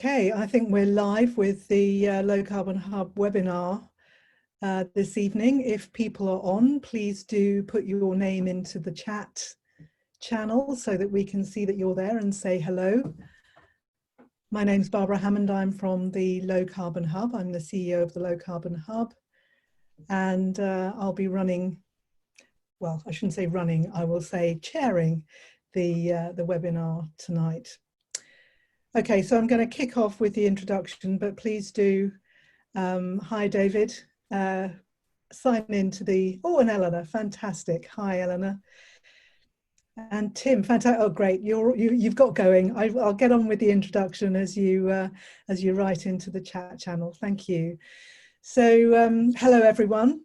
Okay, I think we're live with the Low Carbon Hub webinar this evening. If people are on, please do put your name into the chat channel so that we can see that you're there and say hello. My name's Barbara Hammond. I'm from the Low Carbon Hub. I'm the CEO of the Low Carbon Hub, and I'll be running, well, I shouldn't say running, I will say chairing the webinar tonight. Okay, so I'm going to kick off with the introduction, but please do, hi David, sign into the, oh, and Eleanor, fantastic, hi Eleanor. And Tim, fantastic, oh great, you've got going. I'll get on with the introduction as you write into the chat channel, thank you. So hello everyone,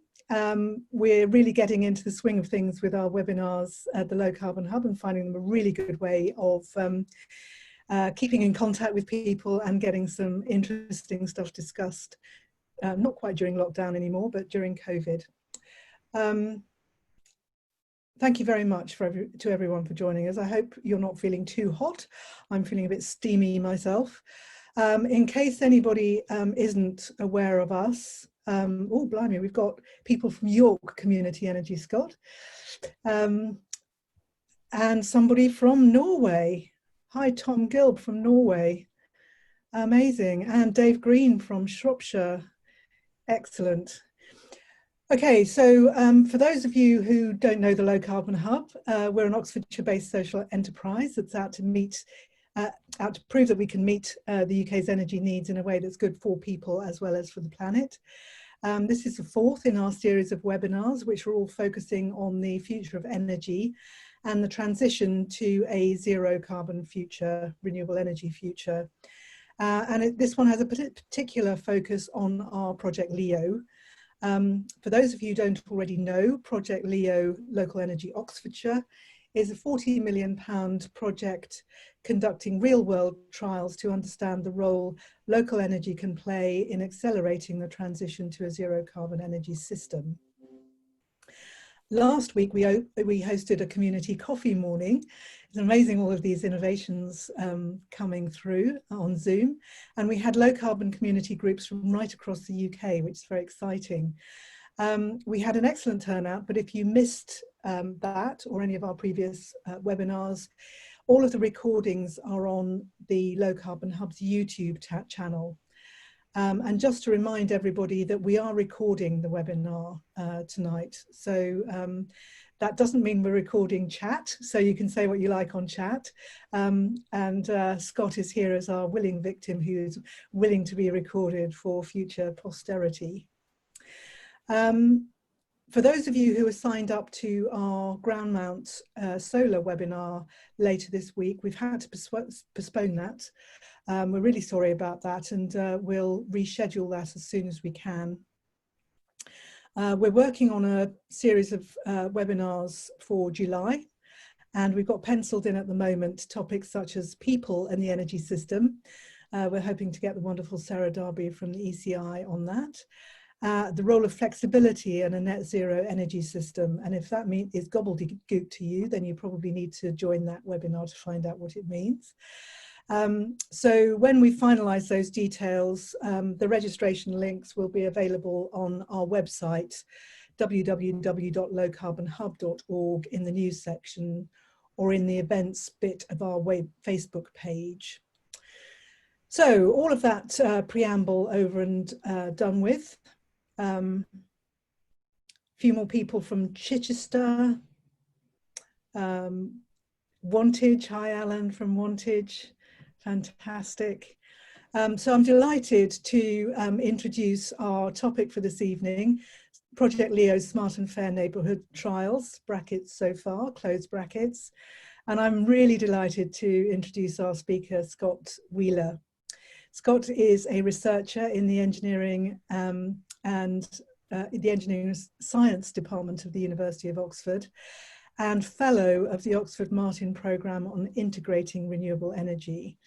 we're really getting into the swing of things with our webinars at the Low Carbon Hub and finding them a really good way of keeping in contact with people and getting some interesting stuff discussed, not quite during lockdown anymore, but during COVID. Thank you very much to everyone for joining us. I hope you're not feeling too hot. I'm feeling a bit steamy myself. In case anybody isn't aware of us, oh blimey, we've got people from York Community Energy, Scott, and somebody from Norway. Hi, Tom Gilb from Norway. Amazing. And Dave Green from Shropshire. Excellent. Okay, so for those of you who don't know the Low Carbon Hub, we're an Oxfordshire-based social enterprise that's out to prove that we can meet the UK's energy needs in a way that's good for people as well as for the planet. This is the fourth in our series of webinars, which are all focusing on the future of energy and the transition to a zero carbon future, renewable energy future. This one has a particular focus on our Project Leo. For those of you who don't already know, Project Leo, Local Energy Oxfordshire, is a £40 million project conducting real-world trials to understand the role local energy can play in accelerating the transition to a zero carbon energy system. Last week, we hosted a community coffee morning. It's amazing all of these innovations coming through on Zoom. And we had low carbon community groups from right across the UK, which is very exciting. We had an excellent turnout, but if you missed that or any of our previous webinars, all of the recordings are on the Low Carbon Hub's YouTube channel. And just to remind everybody that we are recording the webinar tonight. So that doesn't mean we're recording chat, so you can say what you like on chat. Scott is here as our willing victim who is willing to be recorded for future posterity. For those of you who are signed up to our ground mount solar webinar later this week, we've had to postpone that. We're really sorry about that, and we'll reschedule that as soon as we can. We're working on a series of webinars for July, and we've got penciled in at the moment topics such as people and the energy system. We're hoping to get the wonderful Sarah Darby from the ECI on that. The role of flexibility in a net zero energy system, and if that is gobbledygook to you, then you probably need to join that webinar to find out what it means. So when we finalise those details, the registration links will be available on our website, www.lowcarbonhub.org, in the news section or in the events bit of our Facebook page. So all of that preamble over and done with. Few more people from Chichester. Wantage, hi Alan from Wantage. Fantastic. So I'm delighted to introduce our topic for this evening, Project Leo's Smart and Fair Neighbourhood Trials, brackets so far, close brackets. And I'm really delighted to introduce our speaker, Scot Wheeler. Scott is a researcher in the engineering the Engineering Science Department of the University of Oxford and fellow of the Oxford Martin Programme on Integrating Renewable Energy.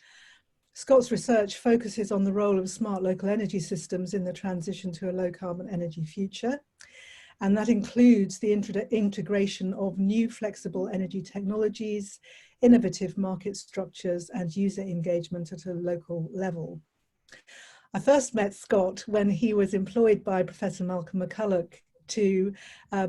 Scott's research focuses on the role of smart local energy systems in the transition to a low carbon energy future. And that includes the integration of new flexible energy technologies, innovative market structures and user engagement at a local level. I first met Scott when he was employed by Professor Malcolm McCulloch to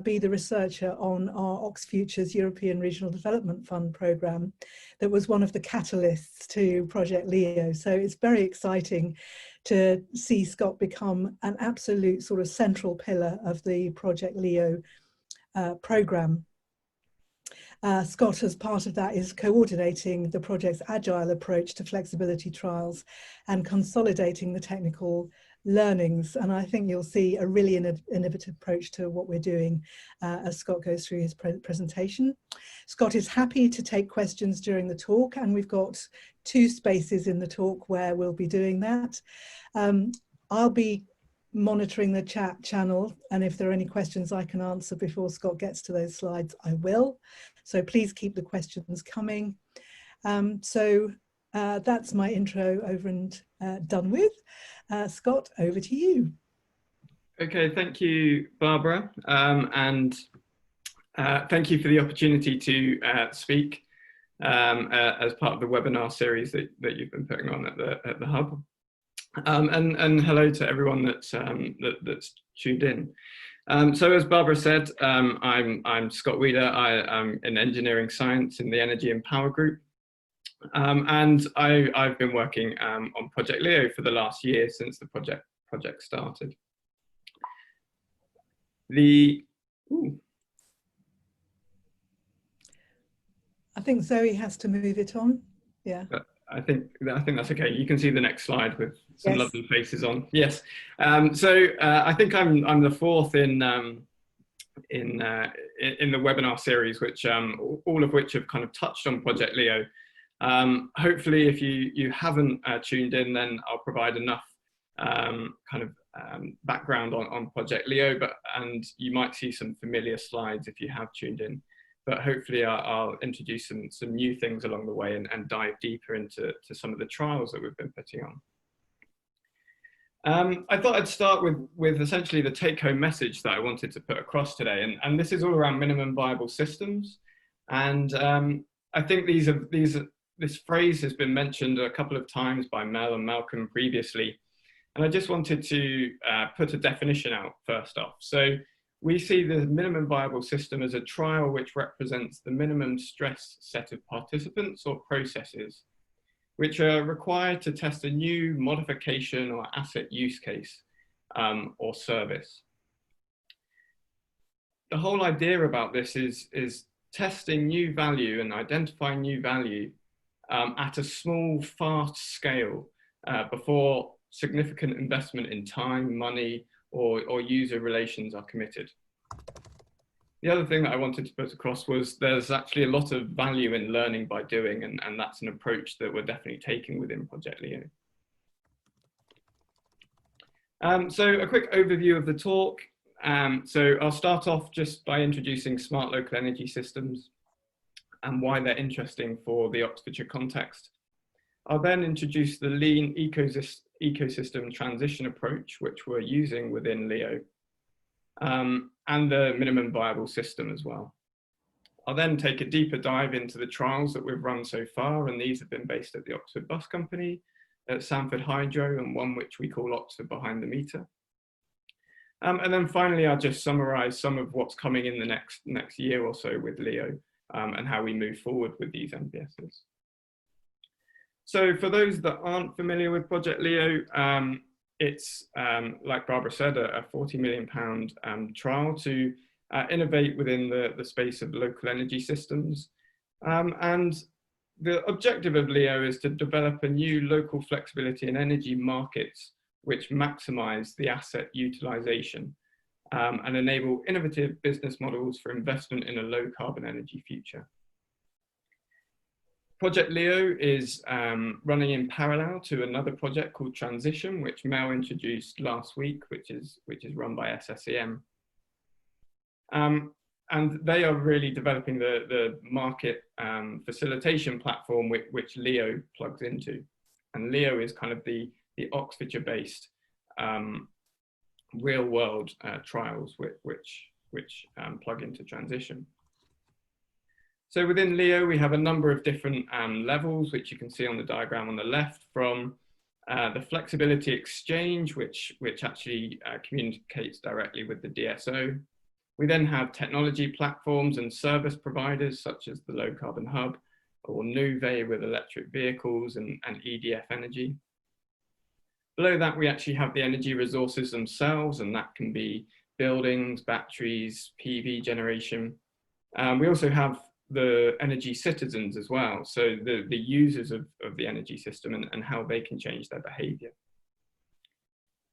be the researcher on our Oxfutures European Regional Development Fund programme that was one of the catalysts to Project Leo. So it's very exciting to see Scott become an absolute sort of central pillar of the Project Leo programme. Scott, as part of that, is coordinating the project's agile approach to flexibility trials and consolidating the technical learnings. And I think you'll see a really innovative approach to what we're doing as Scott goes through his presentation. Scott is happy to take questions during the talk, and we've got 2 spaces in the talk where we'll be doing that. I'll be monitoring the chat channel, and if there are any questions I can answer before Scott gets to those slides, I will. So please keep the questions coming. That's my intro over and done with. Scott, over to you. Okay, thank you, Barbara, and thank you for the opportunity to speak as part of the webinar series that you've been putting on at the Hub. And hello to everyone that's tuned in. So as Barbara said, I'm Scot Wheeler. I'm in engineering science in the Energy and Power Group. And I've been working on Project Leo for the last year since the project started. I think Zoe has to move it on. Yeah. I think that's okay. You can see the next slide with some yes. lovely faces on. Yes. So I think I'm the 4th in the webinar series, which all of which have kind of touched on Project Leo. Hopefully, if you haven't tuned in, then I'll provide enough background on Project Leo, and you might see some familiar slides if you have tuned in. But hopefully I'll introduce some new things along the way and dive deeper into some of the trials that we've been putting on. I thought I'd start with essentially the take-home message that I wanted to put across today, and this is all around minimum viable systems. And I think this phrase has been mentioned a couple of times by Mel and Malcolm previously, and I just wanted to put a definition out first off. So we see the minimum viable system as a trial which represents the minimum stress set of participants or processes which are required to test a new modification or asset use case or service. The whole idea about this is testing new value and identifying new value at a small, fast scale before significant investment in time, money, or user relations are committed. The other thing that I wanted to put across was there's actually a lot of value in learning by doing, and that's an approach that we're definitely taking within Project Leo. So a quick overview of the talk. So I'll start off just by introducing smart local energy systems and why they're interesting for the Oxfordshire context. I'll then introduce the lean ecosystem transition approach, which we're using within Leo, and the minimum viable system as well. I'll then take a deeper dive into the trials that we've run so far, and these have been based at the Oxford Bus Company, at Sandford Hydro, and one which we call Oxford Behind the Meter. And then finally, I'll just summarise some of what's coming in the next year or so with Leo, and how we move forward with these MVSs. So for those that aren't familiar with Project Leo, it's, like Barbara said, a £40 million trial to innovate within the space of local energy systems. And the objective of Leo is to develop a new local flexibility and energy markets which maximise the asset utilisation and enable innovative business models for investment in a low carbon energy future. Project Leo is running in parallel to another project called Transition, which Mel introduced last week, which is run by SSEM. And they are really developing the market facilitation platform which Leo plugs into. And Leo is kind of the Oxfordshire-based real-world trials which plug into Transition. So within LEO, we have a number of different levels, which you can see on the diagram on the left, from the flexibility exchange, which actually communicates directly with the DSO. We then have technology platforms and service providers, such as the Low Carbon Hub, or Nuve with electric vehicles and EDF Energy. Below that, we actually have the energy resources themselves, and that can be buildings, batteries, PV generation. We also have the energy citizens as well, so the users of the energy system and how they can change their behaviour.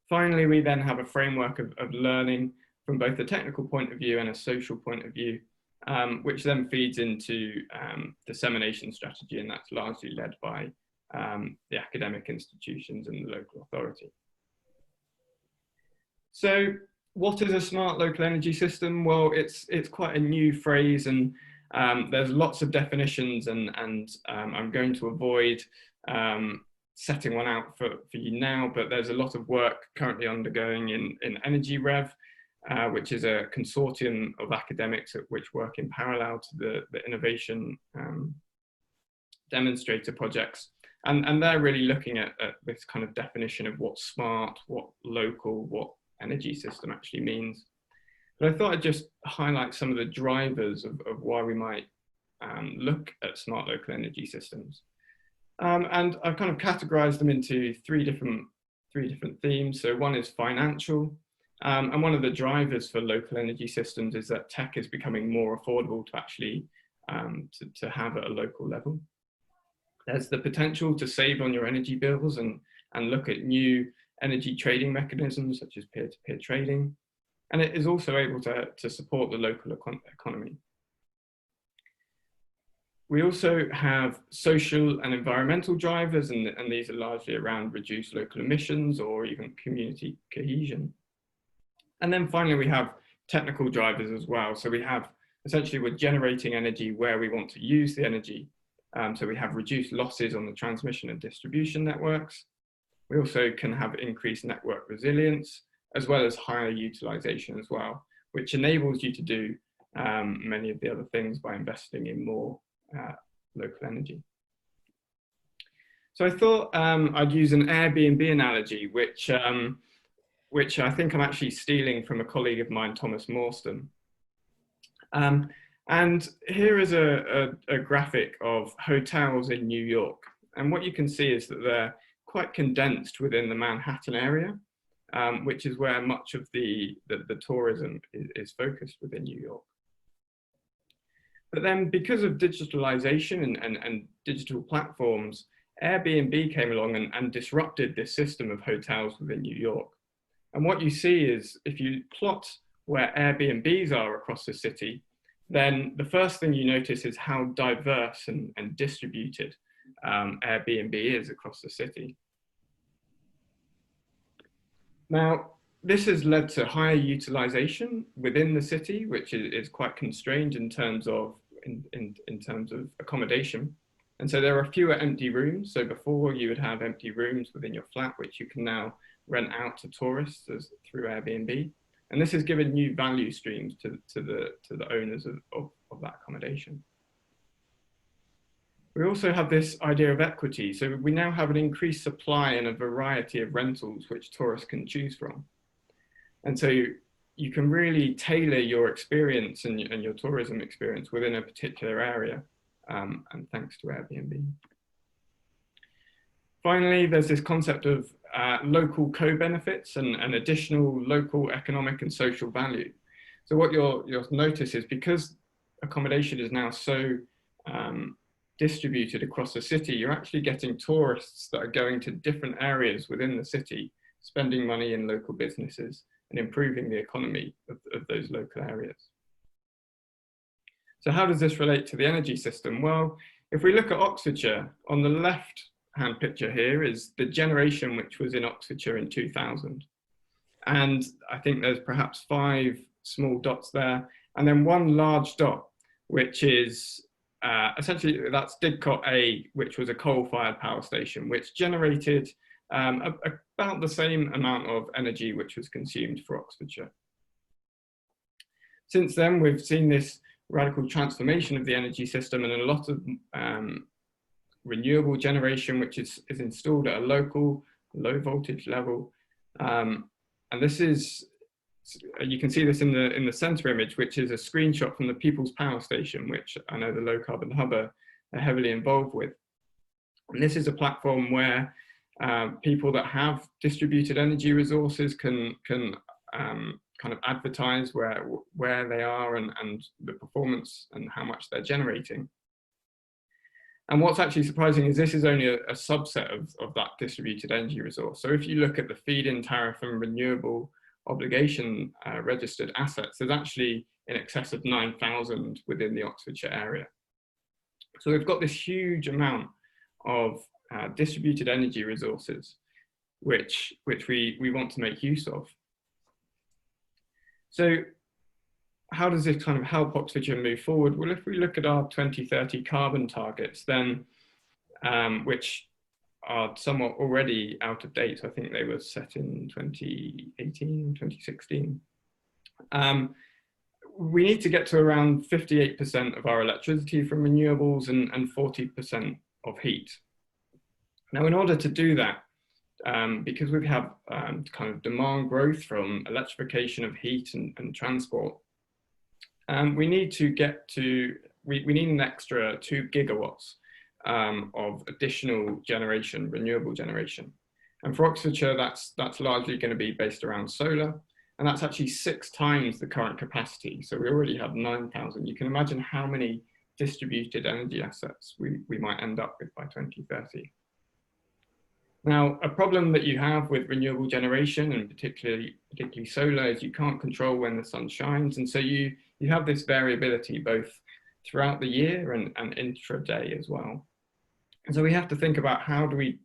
Finally, we then have a framework of learning from both a technical point of view and a social point of view, which then feeds into dissemination strategy, and that's largely led by the academic institutions and the local authority. So what is a smart local energy system? Well, it's quite a new phrase, and there's lots of definitions, and I'm going to avoid setting one out for you now, but there's a lot of work currently undergoing in Energy Rev, which is a consortium of academics which work in parallel to the innovation demonstrator projects. And they're really looking at this kind of definition of what smart, what local, what energy system actually means. But I thought I'd just highlight some of the drivers of why we might look at smart local energy systems. And I've kind of categorized them into three different themes. So one is financial. And one of the drivers for local energy systems is that tech is becoming more affordable to actually to have at a local level. There's the potential to save on your energy bills and look at new energy trading mechanisms such as peer-to-peer trading. And it is also able to support the local economy. We also have social and environmental drivers, and these are largely around reduced local emissions or even community cohesion. And then finally, we have technical drivers as well. So we have, essentially, we're generating energy where we want to use the energy. So we have reduced losses on the transmission and distribution networks. We also can have increased network resilience, as well as higher utilization as well, which enables you to do many of the other things by investing in more local energy. So I thought I'd use an Airbnb analogy, which I think I'm actually stealing from a colleague of mine, Thomas Morstan. And here is a graphic of hotels in New York. And what you can see is that they're quite condensed within the Manhattan area, which is where much of the tourism is focused within New York. But then because of digitalization and digital platforms, Airbnb came along and disrupted this system of hotels within New York. And what you see is, if you plot where Airbnbs are across the city, then the first thing you notice is how diverse and distributed Airbnb is across the city. Now, this has led to higher utilization within the city, which is quite constrained in terms of accommodation. And so there are fewer empty rooms. So before, you would have empty rooms within your flat, which you can now rent out to tourists through Airbnb. And this has given new value streams to the owners of that accommodation. We also have this idea of equity. So we now have an increased supply and a variety of rentals which tourists can choose from. And so you can really tailor your experience and your tourism experience within a particular area, and thanks to Airbnb. Finally, there's this concept of local co-benefits and additional local economic and social value. So what you'll notice is, because accommodation is now so distributed across the city, you're actually getting tourists that are going to different areas within the city, spending money in local businesses and improving the economy of those local areas. So how does this relate to the energy system? Well, if we look at Oxfordshire, on the left-hand picture here is the generation which was in Oxfordshire in 2000. And I think there's perhaps 5 small dots there, and then one large dot, which is essentially, that's Didcot A, which was a coal-fired power station, which generated about the same amount of energy which was consumed for Oxfordshire. Since then, we've seen this radical transformation of the energy system, and a lot of renewable generation, which is installed at a local, low voltage level. And this is, you can see this in the center image, which is a screenshot from the People's Power Station, which I know the Low Carbon Hub are heavily involved with. And this is a platform where people that have distributed energy resources can kind of advertise where they are and the performance and how much they're generating. And what's actually surprising is this is only a subset of that distributed energy resource. So if you look at the feed-in tariff and renewable obligation registered assets, there's actually in excess of 9,000 within the Oxfordshire area. So we've got this huge amount of distributed energy resources, which we want to make use of. So how does this kind of help Oxfordshire move forward? Well, if we look at our 2030 carbon targets, then which are somewhat already out of date. I think they were set in 2018, 2016. We need to get to around 58% of our electricity from renewables and 40% of heat. Now, in order to do that, because we have kind of demand growth from electrification of heat and transport, we need to get to, we need an extra 2 gigawatts of additional generation, renewable generation. And for Oxfordshire, that's largely going to be based around solar, and that's actually 6 times the current capacity. So we already have 9,000. You can imagine how many distributed energy assets we might end up with by 2030. Now, a problem that you have with renewable generation, and particularly solar, is you can't control when the sun shines. And so you have this variability both throughout the year and intraday as well. And so we have to think about how do we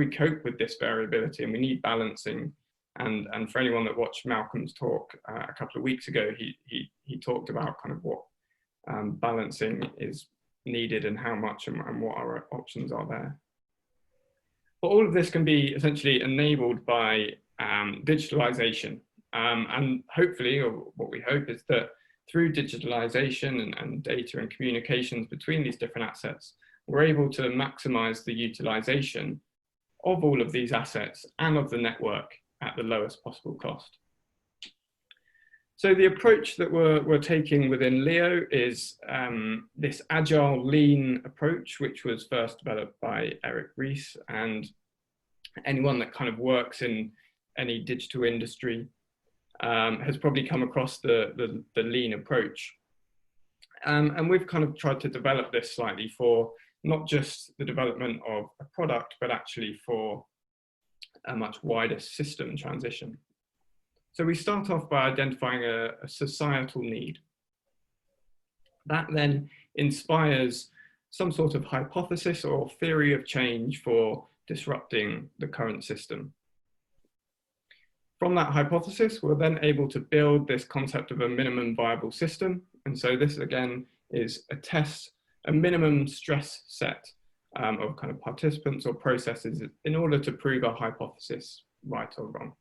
cope with this variability, and we need balancing. And for anyone that watched Malcolm's talk a couple of weeks ago, he talked about kind of what balancing is needed and how much and what our options are there. But all of this can be essentially enabled by digitalization. And hopefully, or what we hope is that through digitalization and data and communications between these different assets, we're able to maximize the utilization of all of these assets and of the network at the lowest possible cost. So the approach that we're taking within LEO is this agile lean approach, which was first developed by Eric Ries, and anyone that kind of works in any digital industry has probably come across the lean approach. And we've kind of tried to develop this slightly for not just the development of a product, but actually for a much wider system transition. So we start off by identifying a societal need. That then inspires some sort of hypothesis or theory of change for disrupting the current system. From that hypothesis, we're then able to build this concept of a minimum viable system. And so this again is a minimum stress set of kind of participants or processes in order to prove our hypothesis right or wrong.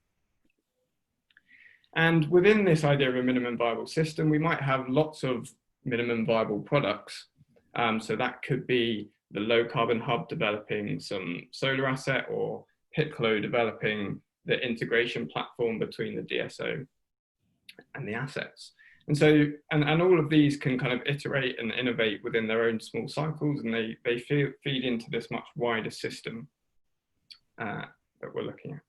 And within this idea of a minimum viable system, we might have lots of minimum viable products. So that could be the Low Carbon Hub developing some solar asset, or Pitlow developing the integration platform between the DSO and the assets. And so, and all of these can kind of iterate and innovate within their own small cycles, and they feed into this much wider system that we're looking at.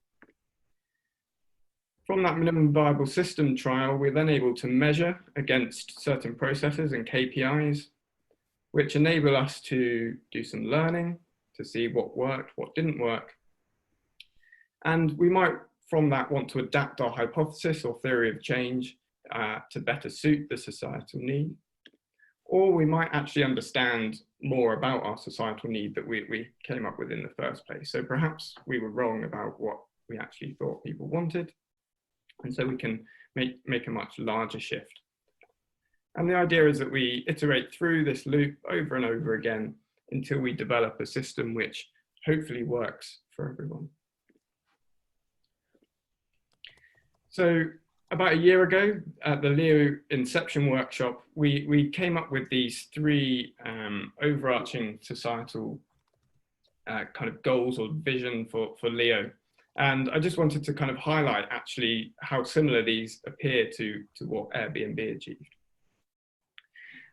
From that minimum viable system trial, we're then able to measure against certain processes and KPIs, which enable us to do some learning, to see what worked, what didn't work. And we might, from that, want to adapt our hypothesis or theory of change to better suit the societal need. Or we might actually understand more about our societal need that we came up with in the first place. So perhaps we were wrong about what we actually thought people wanted. And so we can make a much larger shift. And the idea is that we iterate through this loop over and over again until we develop a system which hopefully works for everyone. So about a year ago at the Leo Inception workshop, we came up with these three overarching societal kind of goals or vision for Leo. And I just wanted to kind of highlight actually how similar these appear to what Airbnb achieved.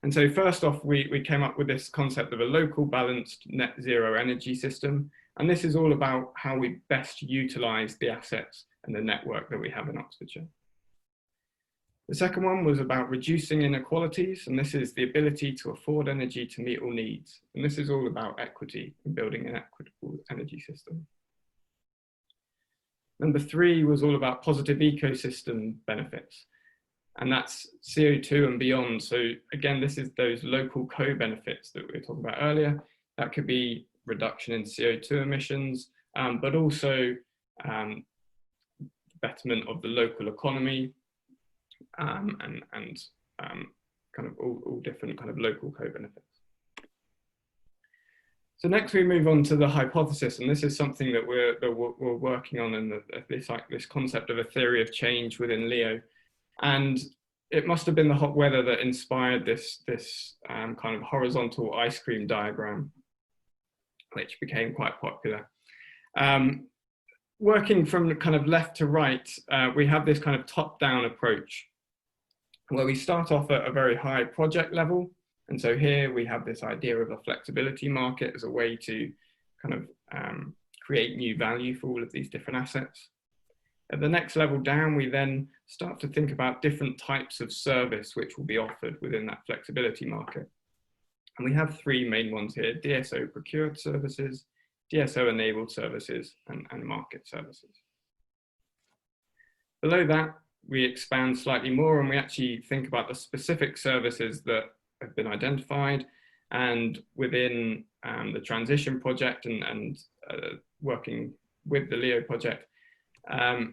And so first off, we came up with this concept of a local balanced net zero energy system. And this is all about how we best utilize the assets and the network that we have in Oxfordshire. The second one was about reducing inequalities, and this is the ability to afford energy to meet all needs. And this is all about equity and building an equitable energy system. Number three was all about positive ecosystem benefits, and that's CO2 and beyond. So again, this is those local co-benefits that we were talking about earlier. That could be reduction in CO2 emissions, but also betterment of the local economy, and kind of all different kind of local co-benefits. So next we move on to the hypothesis, and this is something that we're working on in this concept of a theory of change within Leo. And it must have been the hot weather that inspired this kind of horizontal ice cream diagram, which became quite popular. Working from kind of left to right, we have this kind of top-down approach where we start off at a very high project level. And so here we have this idea of a flexibility market as a way to kind of create new value for all of these different assets. At the next level down, we then start to think about different types of service which will be offered within that flexibility market. And we have three main ones here: DSO procured services, DSO enabled services, and market services. Below that, we expand slightly more and we actually think about the specific services that have been identified. And within the transition project and working with the Leo project,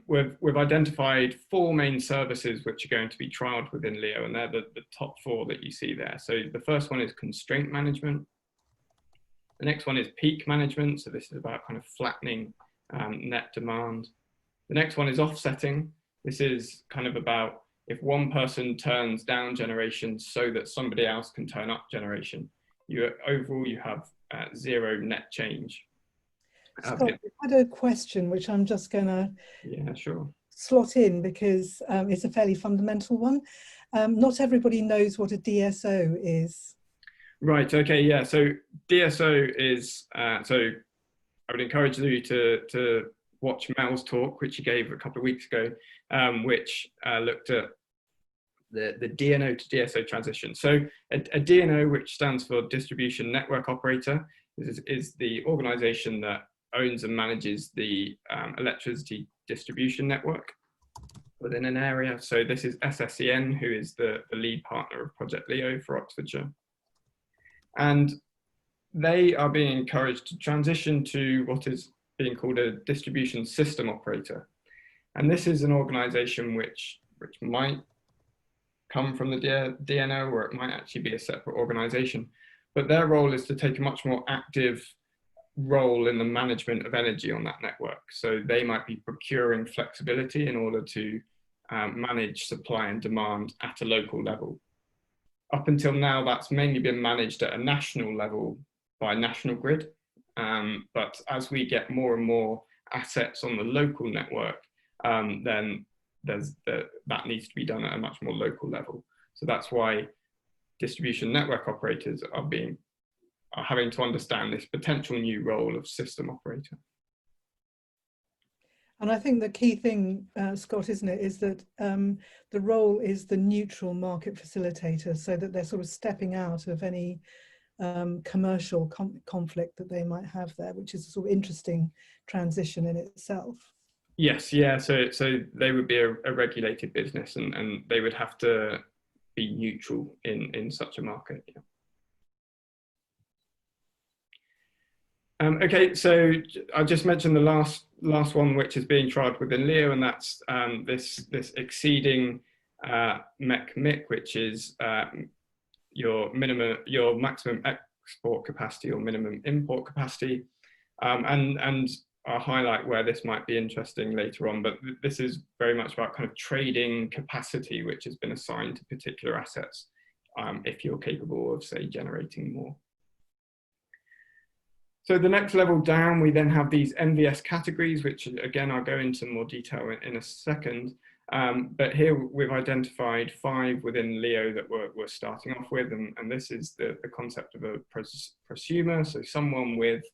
we've identified four main services which are going to be trialed within Leo, and they're the top four that you see there. So the first one is constraint management. The next one is peak management. So this is about kind of flattening net demand. The next one is offsetting. This is kind of about if one person turns down generation so that somebody else can turn up generation. Overall, you have zero net change. Scott, I had a question which I'm just going to slot in because it's a fairly fundamental one. Not everybody knows what a DSO is. Right, okay, yeah. So DSO is, so I would encourage you to watch Mel's talk, which he gave a couple of weeks ago, which looked at the DNO to DSO transition. So a DNO, which stands for Distribution Network Operator, is the organization that owns and manages the electricity distribution network within an area. So this is SSEN, who is the lead partner of Project Leo for Oxfordshire. And they are being encouraged to transition to what is being called a distribution system operator. And this is an organization which might come from the DNO, or it might actually be a separate organization. But their role is to take a much more active role in the management of energy on that network. So they might be procuring flexibility in order to manage supply and demand at a local level. Up until now, that's mainly been managed at a national level by National Grid. But as we get more and more assets on the local network, then that needs to be done at a much more local level. So that's why distribution network operators are having to understand this potential new role of system operator. And I think the key thing, Scott, isn't it, is that the role is the neutral market facilitator, so that they're sort of stepping out of any commercial conflict that they might have there, which is a sort of interesting transition in itself. Yes, yeah, so they would be a regulated business and they would have to be neutral in such a market. Yeah. Okay, so I just mentioned the last one, which is being tried within Leo, and that's this exceeding MEC, which is your maximum export capacity or minimum import capacity. And I'll highlight where this might be interesting later on, but this is very much about kind of trading capacity, which has been assigned to particular assets, if you're capable of, say, generating more. So the next level down, we then have these MVS categories, which again, I'll go into more detail in a second. But here we've identified 5 within LEO that we're starting off with, and this is the concept of a prosumer, so someone with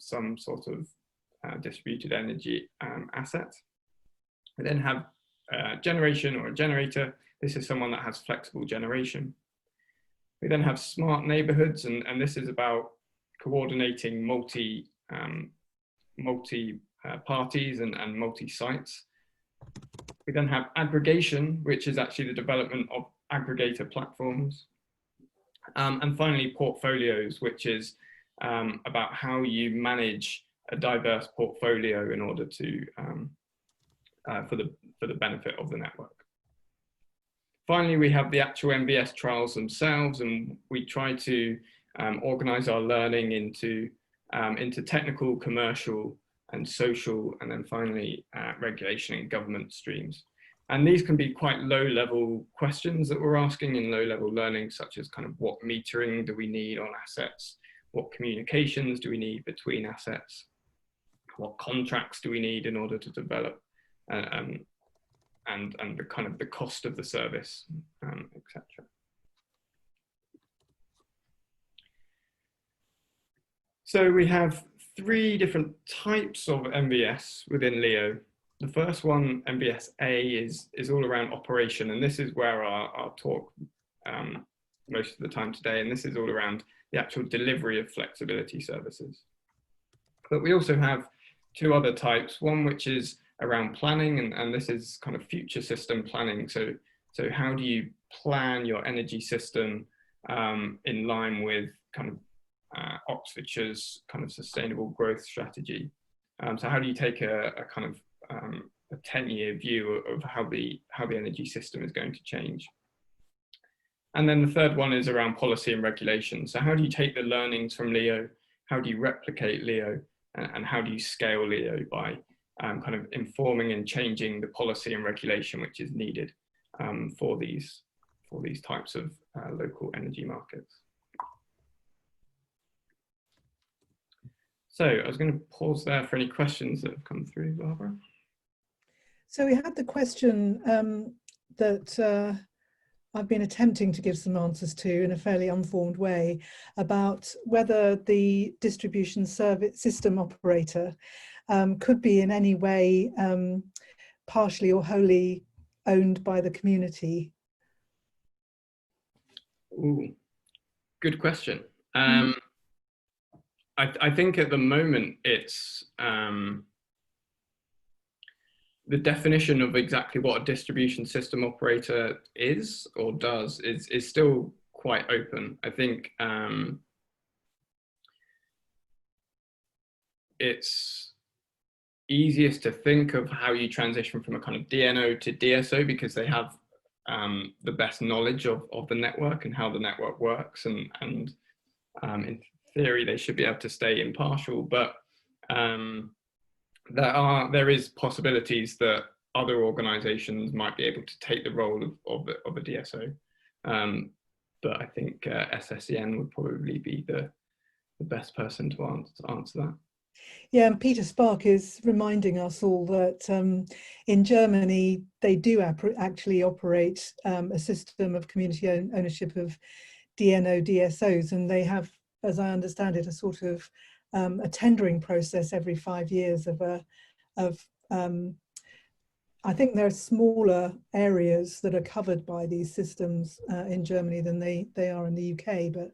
some sort of distributed energy asset. We then have generation or a generator. This is someone that has flexible generation. We then have smart neighborhoods, and this is about coordinating multi parties and multi-sites. We then have aggregation, which is actually the development of aggregator platforms. And finally, portfolios, which is about how you manage a diverse portfolio in order to for the benefit of the network. Finally, we have the actual MVS trials themselves, and we try to organize our learning into technical, commercial, and social, and then finally regulation and government streams. And these can be quite low-level questions that we're asking in low-level learning, such as kind of what metering do we need on assets? What communications do we need between assets? What contracts do we need in order to develop? And the kind of the cost of the service, etc. So we have 3 different types of MVS within LEO. The first one, MVSA, is all around operation, and this is where I'll talk most of the time today, and this is all around the actual delivery of flexibility services. But we also have 2 other types, one which is around planning, and this is kind of future system planning. So how do you plan your energy system in line with kind of Oxfordshire's kind of sustainable growth strategy? So how do you take a kind of a 10-year view of how the energy system is going to change? And then the third one is around policy and regulation. So how do you take the learnings from LEO? How do you replicate LEO? And how do you scale LEO by kind of informing and changing the policy and regulation which is needed for these types of local energy markets? So I was going to pause there for any questions that have come through, Barbara. So we had the question that I've been attempting to give some answers to in a fairly unformed way about whether the distribution service system operator could be in any way partially or wholly owned by the community. Ooh, good question. I think at the moment it's the definition of exactly what a distribution system operator is or does is still quite open. I think it's easiest to think of how you transition from a kind of DNO to DSO because they have the best knowledge of the network and how the network works, and in theory they should be able to stay impartial, but there is possibilities that other organizations might be able to take the role of a DSO, but I think SSEN would probably be the best person to answer that. Yeah, and Peter Spark is reminding us all that in Germany they do actually operate a system of community ownership of DNO DSOs, and they have, as I understand it, a sort of a tendering process every 5 years I think there are smaller areas that are covered by these systems in Germany than they are in the UK, but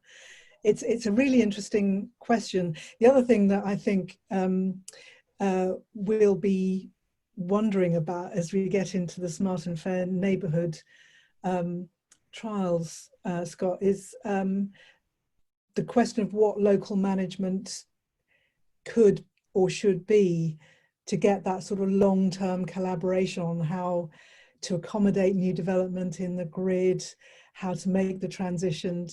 it's a really interesting question. The other thing that I think we'll be wondering about as we get into the smart and fair neighbourhood trials, Scott, is the question of what local management could or should be to get that sort of long-term collaboration on how to accommodate new development in the grid, how to make the transition,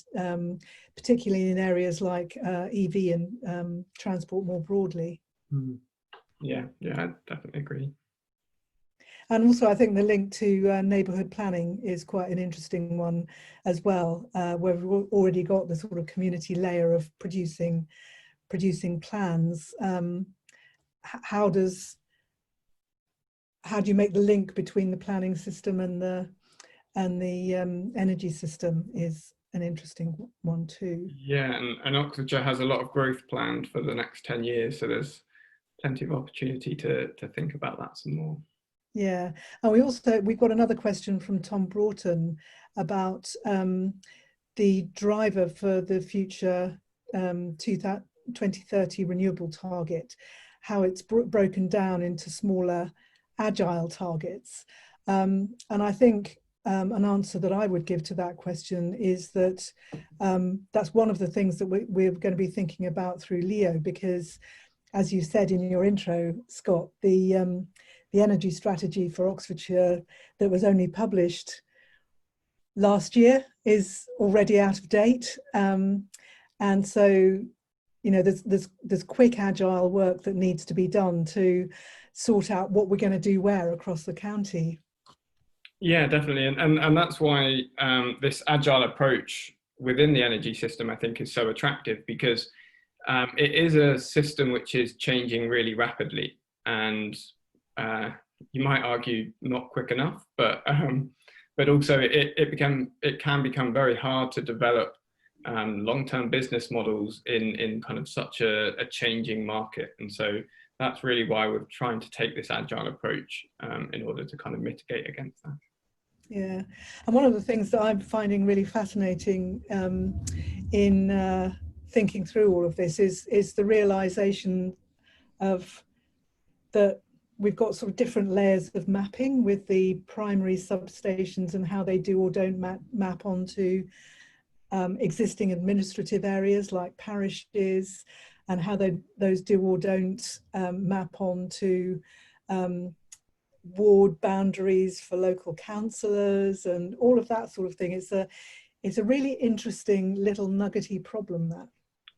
particularly in areas like EV and transport more broadly. Yeah, I definitely agree. And also, I think the link to neighbourhood planning is quite an interesting one as well, where we've already got the sort of community layer of producing plans. How do you make the link between the planning system and the energy system is an interesting one too. Yeah, and Oxfordshire has a lot of growth planned for the next 10 years, so there's plenty of opportunity to think about that some more. Yeah, and we've got another question from Tom Broughton about the driver for the future 2030 renewable target, how it's broken down into smaller agile targets. And I think an answer that I would give to that question is that that's one of the things that we're going to be thinking about through LEO, because as you said in your intro, Scott, the energy strategy for Oxfordshire that was only published last year is already out of date. And so, you know, there's quick agile work that needs to be done to sort out what we're going to do where across the county. Yeah, definitely. And that's why this agile approach within the energy system, I think, is so attractive, because it is a system which is changing really rapidly, and you might argue not quick enough, but also it can become very hard to develop long-term business models in kind of such a changing market. And so that's really why we're trying to take this agile approach in order to kind of mitigate against that. Yeah, and one of the things that I'm finding really fascinating in thinking through all of this is the realization of that we've got sort of different layers of mapping with the primary substations and how they do or don't map onto existing administrative areas like parishes, and how those do or don't map onto ward boundaries for local councillors and all of that sort of thing. It's a really interesting little nuggety problem, that.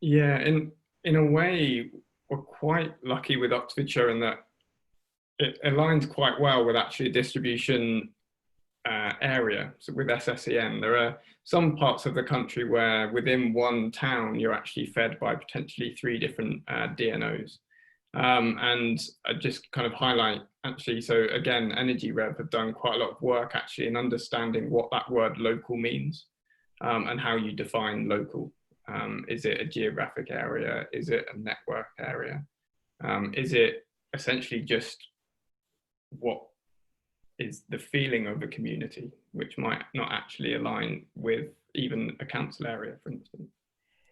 Yeah, in a way, we're quite lucky with Oxfordshire in that it aligns quite well with actually a distribution area. So with SSEN, there are some parts of the country where within one town you're actually fed by potentially 3 different DNOs. And I just kind of highlight actually, so again, Energy Rev have done quite a lot of work actually in understanding what that word local means, and how you define local. Is it a geographic area? Is it a network area? Is it essentially just what is the feeling of a community, which might not actually align with even a council area, for instance?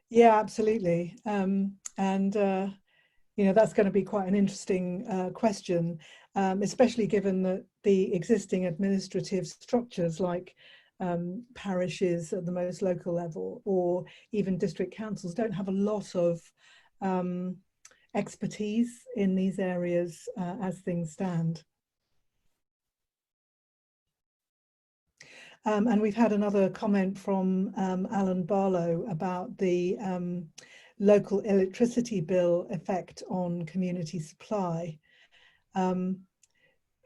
Yeah, absolutely. You know, that's going to be quite an interesting question, especially given that the existing administrative structures like parishes at the most local level or even district councils don't have a lot of expertise in these areas as things stand. And we've had another comment from Alan Barlow about the local electricity bill effect on community supply. And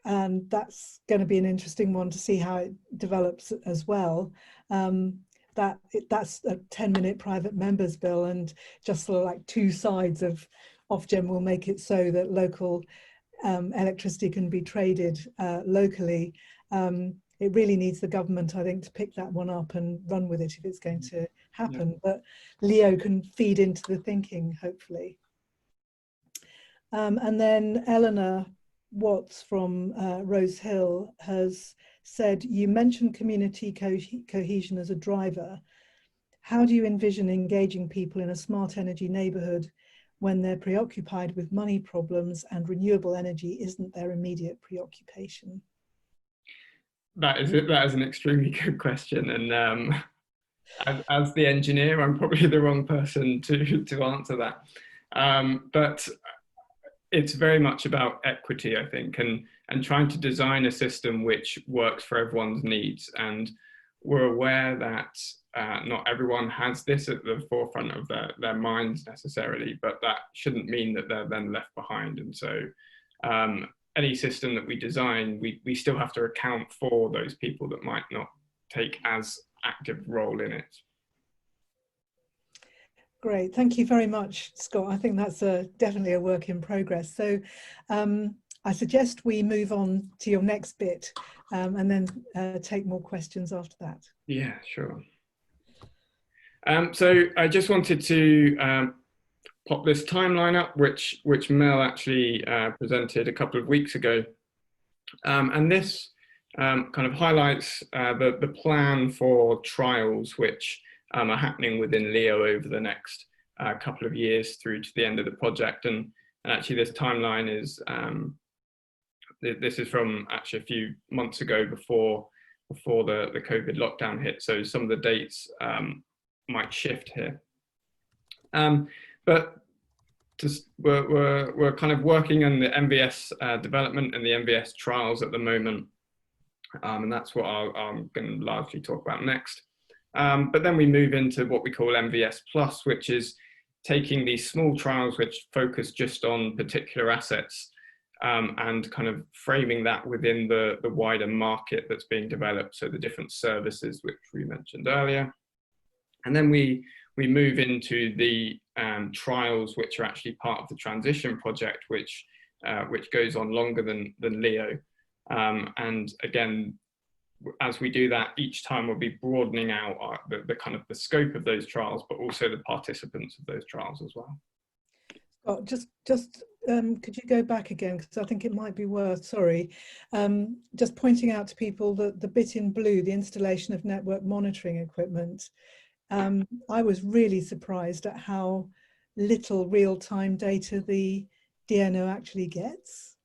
that's going to be an interesting one to see how it develops as well. That's a 10-minute private members bill, and just sort of like 2 sides of Ofgem will make it so that local electricity can be traded locally. It really needs the government, I think, to pick that one up and run with it if it's going to happen. Yeah. But Leo can feed into the thinking, hopefully. And then Eleanor Watts from Rose Hill has said, you mentioned community cohesion as a driver. How do you envision engaging people in a smart energy neighbourhood when they're preoccupied with money problems and renewable energy isn't their immediate preoccupation? That is an extremely good question, and as the engineer, I'm probably the wrong person to answer that. But it's very much about equity, I think, and trying to design a system which works for everyone's needs. And we're aware that not everyone has this at the forefront of their minds necessarily, but that shouldn't mean that they're then left behind. And so any system that we design, we still have to account for those people that might not take as active role in it. Great, thank you very much, Scott. I think that's definitely a work in progress. So I suggest we move on to your next bit and then take more questions after that. Yeah, sure. So I just wanted to pop this timeline up, which Mel actually presented a couple of weeks ago. And this kind of highlights the plan for trials which are happening within LEO over the next couple of years through to the end of the project. And actually this timeline is, this is from actually a few months ago before the COVID lockdown hit. So some of the dates might shift here. But we're kind of working on the MVS development and the MVS trials at the moment. And that's what I'm going to largely talk about next. But then we move into what we call MVS Plus, which is taking these small trials which focus just on particular assets and kind of framing that within the wider market that's being developed. So the different services which we mentioned earlier. And then we move into the trials which are actually part of the transition project, which goes on longer than LEO. And again, as we do that, each time we'll be broadening out the kind of the scope of those trials, but also the participants of those trials as well. Oh, just could you go back again, because I think it might be worth, sorry, just pointing out to people that the bit in blue, the installation of network monitoring equipment, I was really surprised at how little real-time data the DNO actually gets.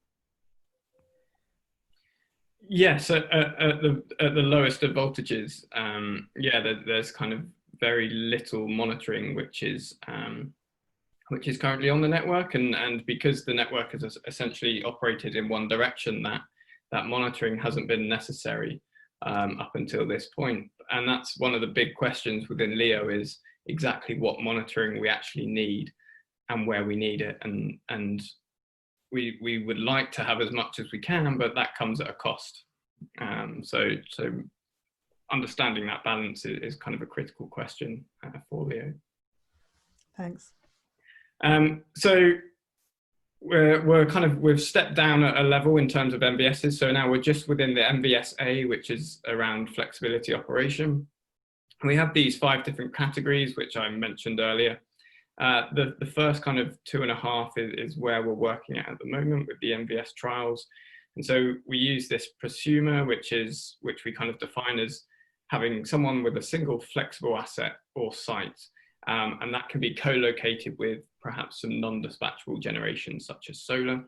Yes, at the lowest of voltages, yeah, there's kind of very little monitoring which is currently on the network, and because the network is essentially operated in one direction, that monitoring hasn't been necessary up until this point. And that's one of the big questions within LEO, is exactly what monitoring we actually need and where we need it, and we would like to have as much as we can, but that comes at a cost. So understanding that balance is kind of a critical question for LEO. Thanks. So we've stepped down a level in terms of MVSs. So now we're just within the MVSA, which is around flexibility operation. We have these 5 different categories, which I mentioned earlier. The first kind of 2.5 is where we're working at the moment with the MVS trials. And so we use this prosumer, which we kind of define as having someone with a single flexible asset or site. And that can be co-located with perhaps some non-dispatchable generation, such as solar.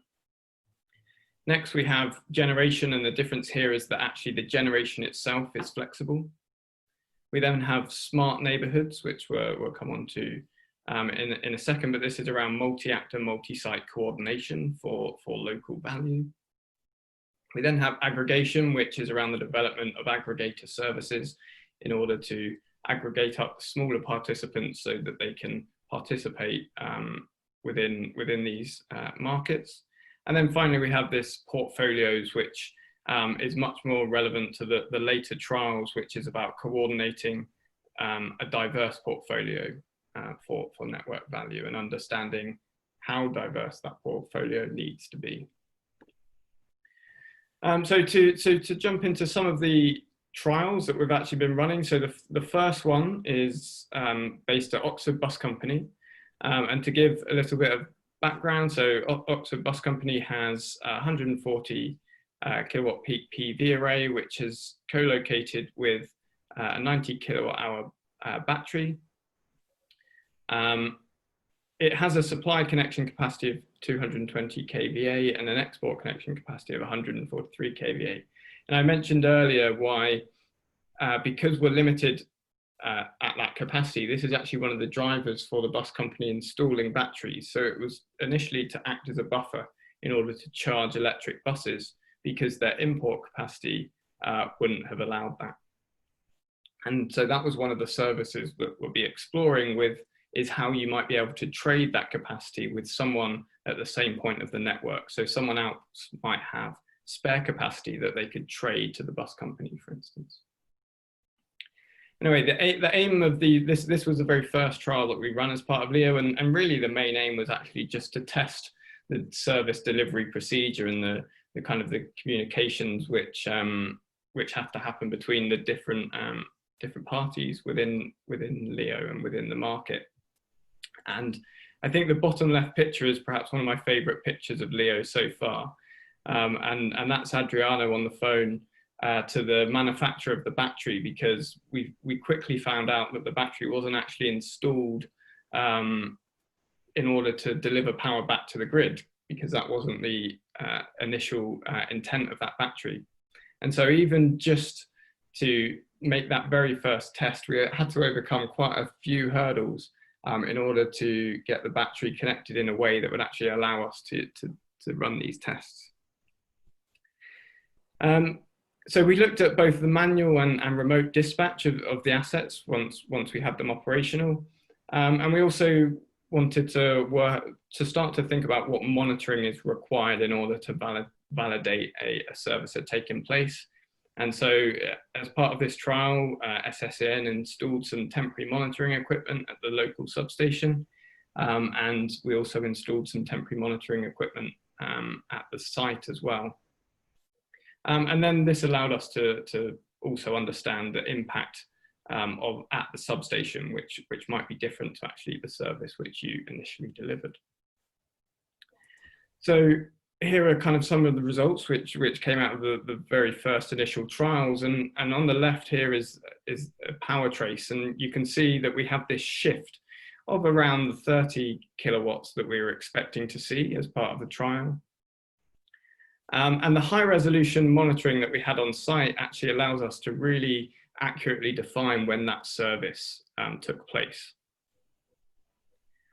Next, we have generation, and the difference here is that actually the generation itself is flexible. We then have smart neighbourhoods, which we'll come on to in a second, but this is around multi-actor, multi-site coordination for local value. We then have aggregation, which is around the development of aggregator services in order to aggregate up smaller participants so that they can participate within these markets. And then finally, we have this portfolios, which is much more relevant to the later trials, which is about coordinating a diverse portfolio for network value and understanding how diverse that portfolio needs to be. So to jump into some of the trials that we've actually been running. So the first one is based at Oxford Bus Company. And to give a little bit of background, so Oxford Bus Company has a 140 kilowatt peak PV array, which is co-located with a 90 kilowatt hour battery. It has a supply connection capacity of 220 kVA and an export connection capacity of 143 kVA. And I mentioned earlier why, because we're limited at that capacity, this is actually one of the drivers for the bus company installing batteries. So it was initially to act as a buffer in order to charge electric buses, because their import capacity wouldn't have allowed that. And so that was one of the services that we'll be exploring with, is how you might be able to trade that capacity with someone at the same point of the network. So someone else might have spare capacity that they could trade to the bus company, for instance. Anyway, the aim of this was the very first trial that we ran as part of LEO, and really the main aim was actually just to test the service delivery procedure and the kind of the communications which have to happen between the different parties within LEO and within the market. And I think the bottom left picture is perhaps one of my favorite pictures of LEO so far. And that's Adriano on the phone to the manufacturer of the battery, because we quickly found out that the battery wasn't actually installed in order to deliver power back to the grid, because that wasn't the initial intent of that battery. And so even just to make that very first test, we had to overcome quite a few hurdles in order to get the battery connected in a way that would actually allow us to run these tests. So we looked at both the manual and remote dispatch of the assets once we had them operational. And we also wanted to start to think about what monitoring is required in order to validate a service had taken place. And so as part of this trial, SSN installed some temporary monitoring equipment at the local substation. And we also installed some temporary monitoring equipment at the site as well. And then this allowed us to also understand the impact at the substation, which might be different to actually the service which you initially delivered. So here are kind of some of the results which came out of the very first initial trials, and on the left here is a power trace, and you can see that we have this shift of around the 30 kilowatts that we were expecting to see as part of the trial. And the high resolution monitoring that we had on site actually allows us to really accurately define when that service took place.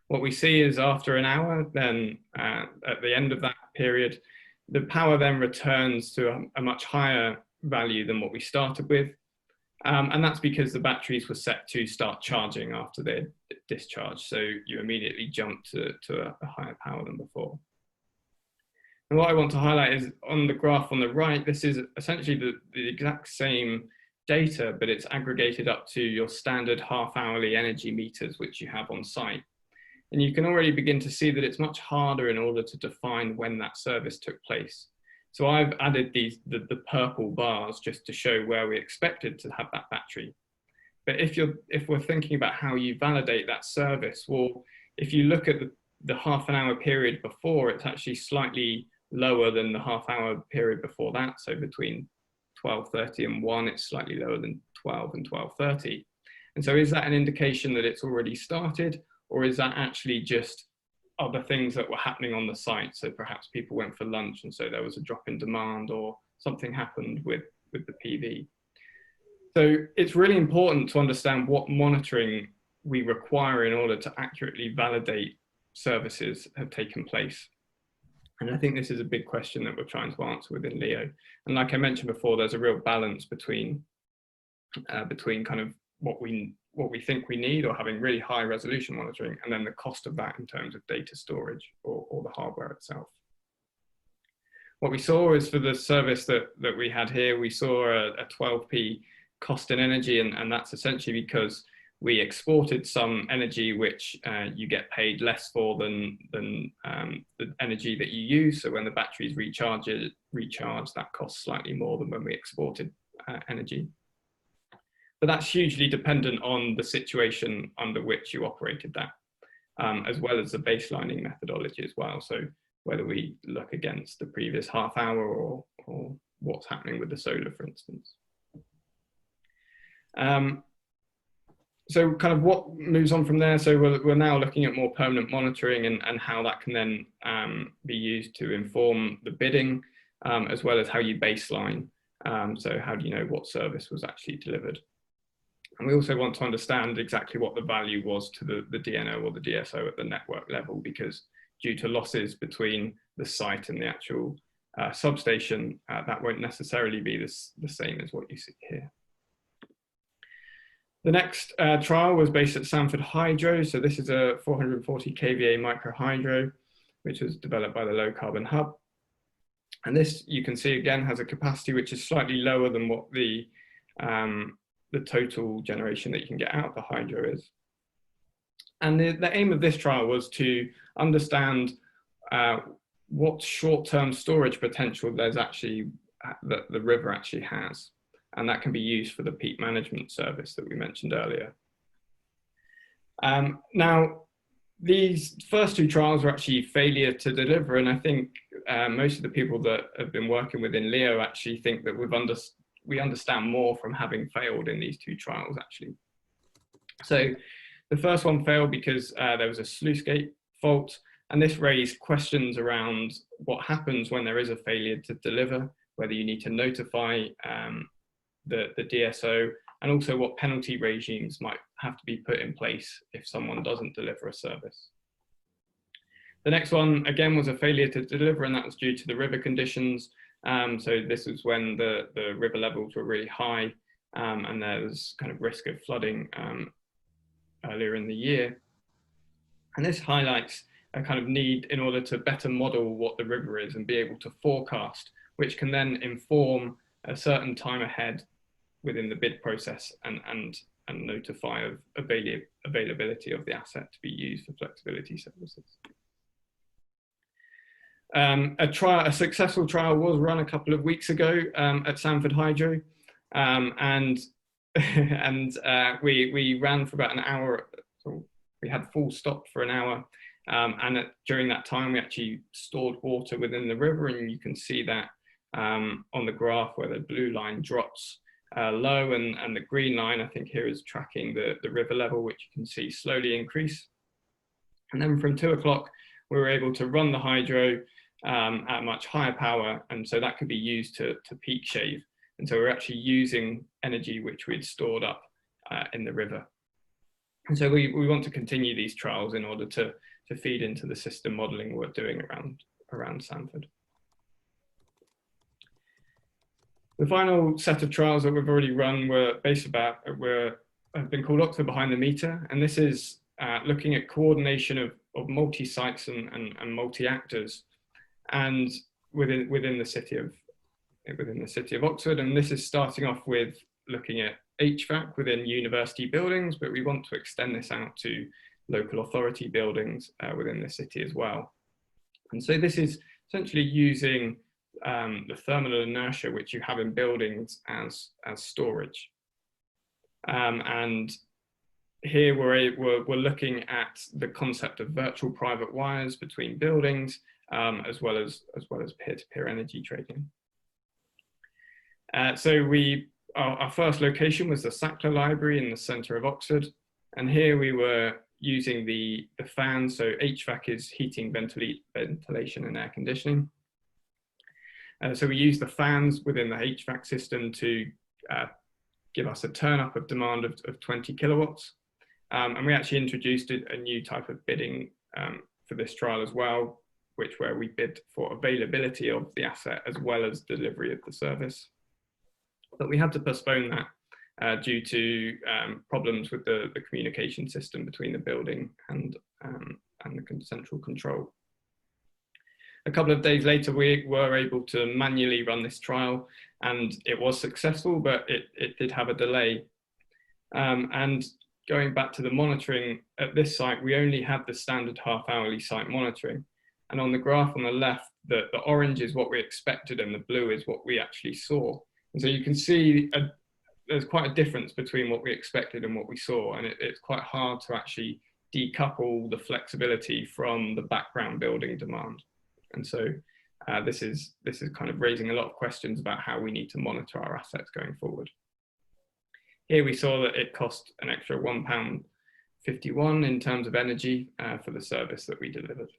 What we see is after an hour, then at the end of that period, the power then returns to a much higher value than what we started with. And that's because the batteries were set to start charging after their discharge. So you immediately jump to a higher power than before. And what I want to highlight is on the graph on the right, this is essentially the exact same data, but it's aggregated up to your standard half-hourly energy meters, which you have on site. And you can already begin to see that it's much harder in order to define when that service took place. So I've added the purple bars just to show where we expected to have that battery. But if we're thinking about how you validate that service, well, if you look at the half an hour period before, it's actually slightly lower than the half hour period before that. So between 12:30 and 1, it's slightly lower than 12 and 12:30. And so is that an indication that it's already started? Or is that actually just other things that were happening on the site? So perhaps people went for lunch and so there was a drop in demand, or something happened with the PV. So it's really important to understand what monitoring we require in order to accurately validate services have taken place. And I think this is a big question that we're trying to answer within LEO. And like I mentioned before, there's a real balance between kind of what we think we need, or having really high resolution monitoring, and then the cost of that in terms of data storage or the hardware itself. What we saw is for the service that we had here, we saw a 12p cost in energy, and that's essentially because we exported some energy which you get paid less for than the energy that you use. So when the batteries recharge, that costs slightly more than when we exported energy. But that's hugely dependent on the situation under which you operated that, as well as the baselining methodology as well. So whether we look against the previous half hour or what's happening with the solar, for instance. So kind of what moves on from there. So we're now looking at more permanent monitoring and how that can then be used to inform the bidding, as well as how you baseline. So how do you know what service was actually delivered? And we also want to understand exactly what the value was to the DNO or the DSO at the network level, because due to losses between the site and the actual substation, that won't necessarily be the same as what you see here. The next trial was based at Sandford Hydro. So this is a 440 kVA micro hydro, which was developed by the Low Carbon Hub. And this, you can see again, has a capacity which is slightly lower than what the total generation that you can get out of the hydro is. And the aim of this trial was to understand what short-term storage potential there's actually, that the river actually has. And that can be used for the peak management service that we mentioned earlier. Now, these first two trials were actually failure to deliver, and I think most of the people that have been working within LEO actually think that we understand more from having failed in these two trials actually. So the first one failed because there was a sluice gate fault, and this raised questions around what happens when there is a failure to deliver, whether you need to notify the DSO, and also what penalty regimes might have to be put in place if someone doesn't deliver a service. The next one, again, was a failure to deliver, and that was due to the river conditions. So this was when the river levels were really high, and there was kind of risk of flooding earlier in the year. And this highlights a kind of need in order to better model what the river is and be able to forecast, which can then inform a certain time ahead within the bid process and notify of availability of the asset to be used for flexibility services. A successful trial was run a couple of weeks ago at Sandford Hydro, and we ran for about an hour. So we had full stop for an hour, and during that time we actually stored water within the river, and you can see that on the graph where the blue line drops low, and the green line, I think here, is tracking the river level, which you can see slowly increase. And then from 2 o'clock, we were able to run the hydro at much higher power, and so that could be used to peak shave. And so we're actually using energy which we'd stored up in the river. And so we want to continue these trials in order to feed into the system modelling we're doing around Sandford. The final set of trials that we've already run have been called Oxford Behind the Meter, and this is looking at coordination of multi-sites and multi-actors, and within the city of Oxford. And this is starting off with looking at HVAC within university buildings, but we want to extend this out to local authority buildings within the city as well. And so this is essentially using the thermal inertia which you have in buildings as storage. And here we're looking at the concept of virtual private wires between buildings, as well as peer-to-peer energy trading. So our first location was the Sackler Library in the centre of Oxford, and here we were using the fans. So HVAC is heating, ventilation and air conditioning. So we use the fans within the HVAC system to give us a turn up of demand of 20 kilowatts. And we actually introduced a new type of bidding for this trial as well, where we bid for availability of the asset as well as delivery of the service. But we had to postpone that due to problems with the communication system between the building and the central control. A couple of days later, we were able to manually run this trial, and it was successful, but it did have a delay. And going back to the monitoring at this site, we only had the standard half-hourly site monitoring. And on the graph on the left, the orange is what we expected and the blue is what we actually saw. And so you can see there's quite a difference between what we expected and what we saw, and it's quite hard to actually decouple the flexibility from the background building demand. And so this is kind of raising a lot of questions about how we need to monitor our assets going forward. Here we saw that it cost an extra £1.51 in terms of energy for the service that we delivered.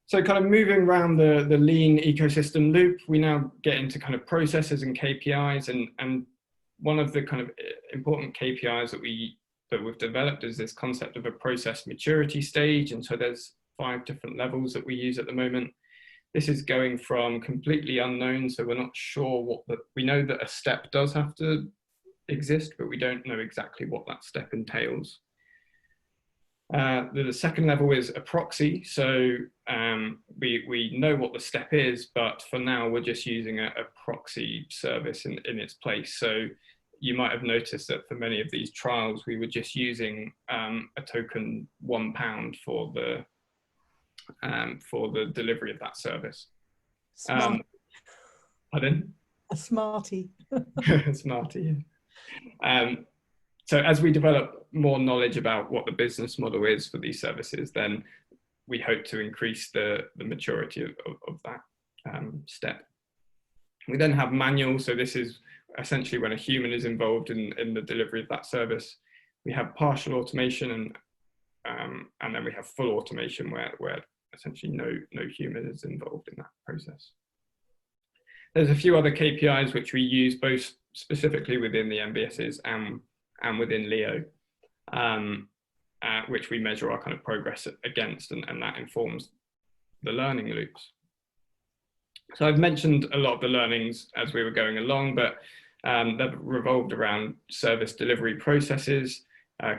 So kind of moving around the lean ecosystem loop, we now get into kind of processes and KPIs, and one of the kind of important KPIs that we've developed is this concept of a process maturity stage. And so there's 5 different levels that we use at the moment. This is going from completely unknown, so we're not sure we know that a step does have to exist, but we don't know exactly what that step entails. The second level is a proxy. So we know what the step is, but for now we're just using a proxy service in its place. So you might have noticed that for many of these trials, we were just using a token £1 for the delivery of that service. Pardon? A smarty. Smarty. So as we develop more knowledge about what the business model is for these services, then we hope to increase the maturity of that step. We then have manual. So this is essentially when a human is involved in the delivery of that service. We have partial automation, and then we have full automation where essentially no human is involved in that process. There's a few other KPIs which we use both specifically within the MVSs and within Leo, which we measure our kind of progress against, and that informs the learning loops. So I've mentioned a lot of the learnings as we were going along, but they've revolved around service delivery processes,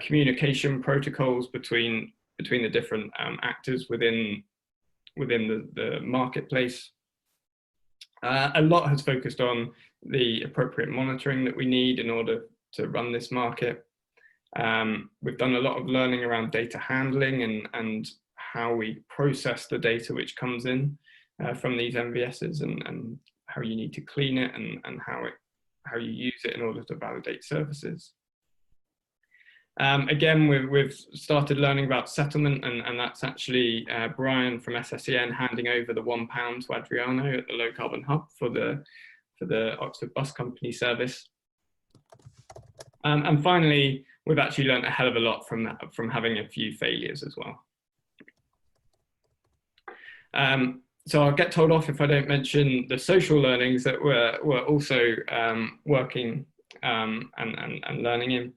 communication protocols between the different actors within the marketplace. A lot has focused on the appropriate monitoring that we need in order to run this market. We've done a lot of learning around data handling and how we process the data which comes in from these MVSs, and how you need to clean it, and how you use it in order to validate services. Again, we've started learning about settlement, and that's actually Brian from SSEN handing over the £1 to Adriano at the Low Carbon Hub for the Oxford Bus Company service. And finally, we've actually learned a hell of a lot from having a few failures as well. So I'll get told off if I don't mention the social learnings that we're also working and learning in.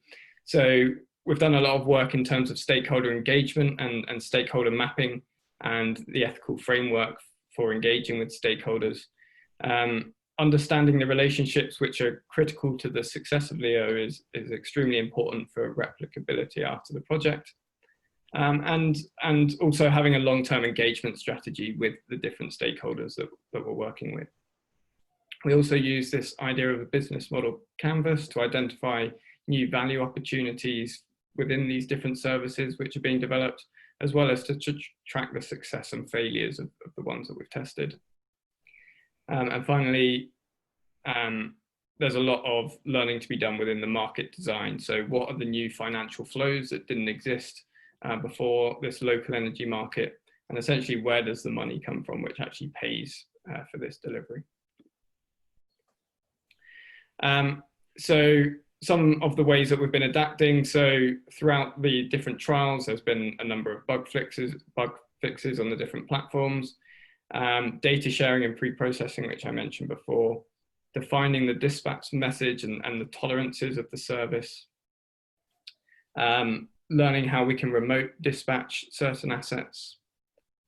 So we've done a lot of work in terms of stakeholder engagement and stakeholder mapping and the ethical framework for engaging with stakeholders. Understanding the relationships which are critical to the success of Leo is extremely important for replicability after the project. And also having a long-term engagement strategy with the different stakeholders that we're working with. We also use this idea of a business model canvas to identify new value opportunities within these different services which are being developed, as well as to track the success and failures of the ones that we've tested. And finally, there's a lot of learning to be done within the market design. So what are the new financial flows that didn't exist before this local energy market, and essentially where does the money come from which actually pays for this delivery. So some of the ways that we've been adapting, so throughout the different trials there's been a number of bug fixes on the different platforms, data sharing and pre-processing, which I mentioned before, defining the dispatch message and the tolerances of the service, learning how we can remote dispatch certain assets,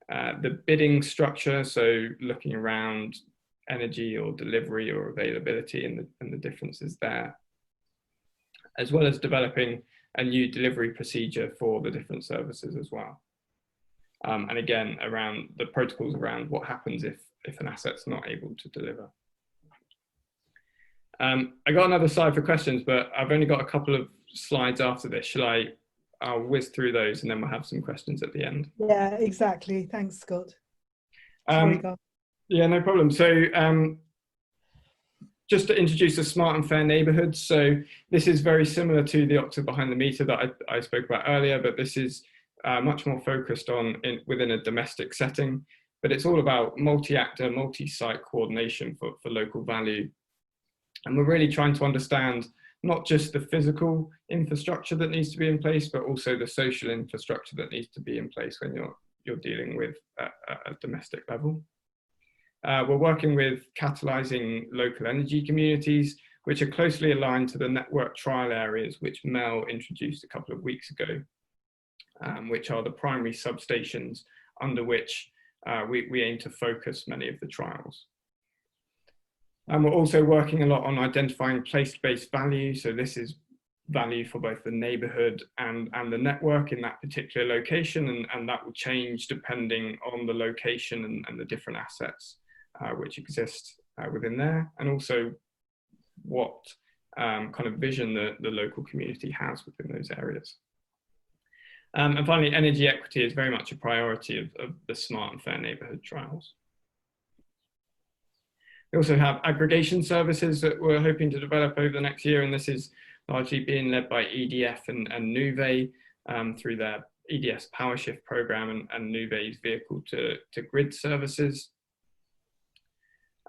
the bidding structure, so looking around energy or delivery or availability and the differences there, as well as developing a new delivery procedure for the different services as well. And again, around the protocols around what happens if an asset's not able to deliver. I got another slide for questions, but I've only got a couple of slides after this. I'll whiz through those and then we'll have some questions at the end. Yeah, exactly. Thanks, Scott. Sorry, go on. Yeah, no problem. So just to introduce the smart and fair neighbourhoods. So this is very similar to the Oxford behind the meter that I spoke about earlier, but this is much more focused on within a domestic setting, but it's all about multi-actor, multi-site coordination for local value. And we're really trying to understand not just the physical infrastructure that needs to be in place, but also the social infrastructure that needs to be in place when you're dealing with a domestic level. We're working with catalysing local energy communities, which are closely aligned to the network trial areas which Mel introduced a couple of weeks ago, which are the primary substations under which we aim to focus many of the trials. And we're also working a lot on identifying place-based value. So this is value for both the neighbourhood and the network in that particular location, and that will change depending on the location and the different assets which exist within there, and also what kind of vision the local community has within those areas. And finally, energy equity is very much a priority of the Smart and Fair Neighbourhood trials. We also have aggregation services that we're hoping to develop over the next year, and this is largely being led by EDF and Nuvei through their EDS Power Shift program and Nuvei's vehicle to grid services.